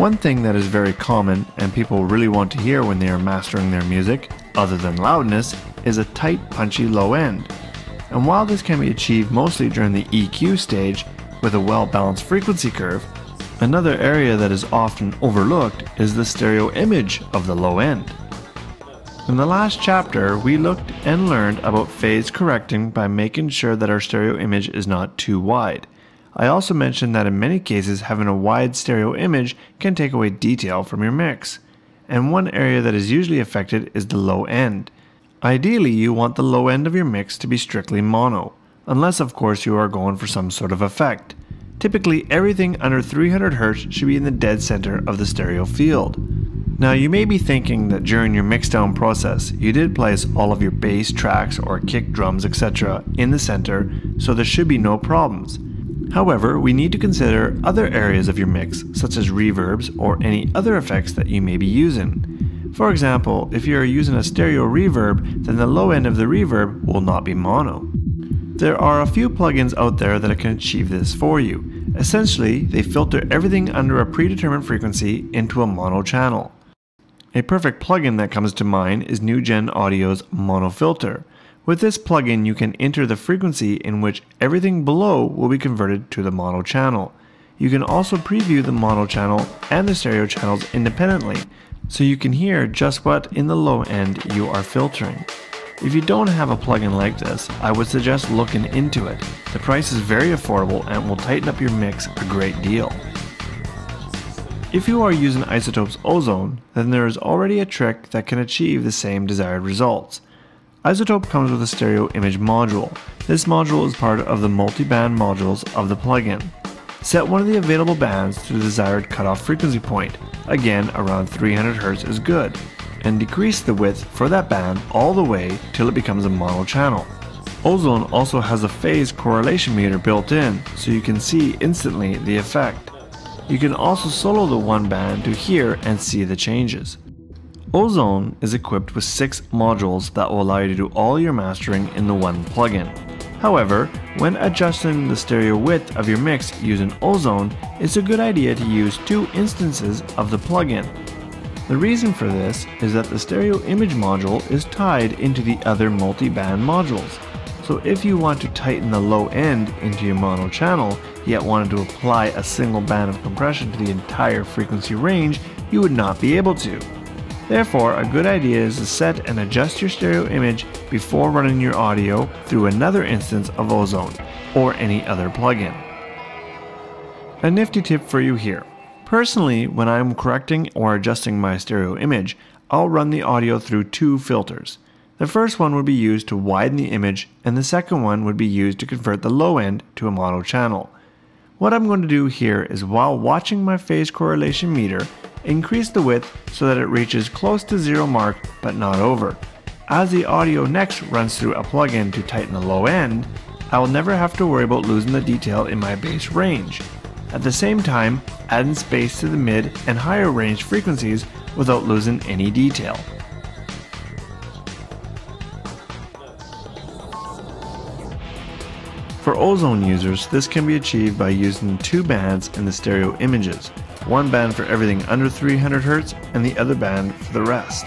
One thing that is very common and people really want to hear when they are mastering their music, other than loudness, is a tight, punchy low end. And while this can be achieved mostly during the EQ stage with a well-balanced frequency curve, another area that is often overlooked is the stereo image of the low end. In the last chapter, we looked and learned about phase correcting by making sure that our stereo image is not too wide. I also mentioned that in many cases having a wide stereo image can take away detail from your mix. And one area that is usually affected is the low end. Ideally, you want the low end of your mix to be strictly mono, unless of course you are going for some sort of effect. Typically, everything under 300 Hz should be in the dead center of the stereo field. Now you may be thinking that during your mixdown process, you did place all of your bass tracks or kick drums etc. in the center, so there should be no problems. However, we need to consider other areas of your mix, such as reverbs or any other effects that you may be using. For example, if you are using a stereo reverb, then the low end of the reverb will not be mono. There are a few plugins out there that can achieve this for you. Essentially, they filter everything under a predetermined frequency into a mono channel. A perfect plugin that comes to mind is NewGen Audio's Mono Filter. With this plugin, you can enter the frequency in which everything below will be converted to the mono channel. You can also preview the mono channel and the stereo channels independently, so you can hear just what in the low end you are filtering. If you don't have a plugin like this, I would suggest looking into it. The price is very affordable and will tighten up your mix a great deal. If you are using iZotope's Ozone, then there is already a trick that can achieve the same desired results. iZotope comes with a stereo image module. This module is part of the multi-band modules of the plugin. Set one of the available bands to the desired cutoff frequency point, again around 300 Hz is good, and decrease the width for that band all the way till it becomes a mono channel. Ozone also has a phase correlation meter built in, so you can see instantly the effect. You can also solo the one band to hear and see the changes. Ozone is equipped with 6 modules that will allow you to do all your mastering in the one plugin. However, when adjusting the stereo width of your mix using Ozone, it's a good idea to use 2 instances of the plugin. The reason for this is that the stereo image module is tied into the other multi-band modules. So if you want to tighten the low end into your mono channel, yet wanted to apply a single band of compression to the entire frequency range, you would not be able to. Therefore, a good idea is to set and adjust your stereo image before running your audio through another instance of Ozone, or any other plugin. A nifty tip for you here. Personally, when I'm correcting or adjusting my stereo image, I'll run the audio through 2 filters. The first one would be used to widen the image, and the second one would be used to convert the low end to a mono channel. What I'm going to do here is, while watching my phase correlation meter, increase the width so that it reaches close to 0 mark but not over. As the audio next runs through a plugin to tighten the low end, I will never have to worry about losing the detail in my bass range. At the same time, adding space to the mid and higher range frequencies without losing any detail. For Ozone users, this can be achieved by using 2 bands in the stereo images, one band for everything under 300 Hz and the other band for the rest.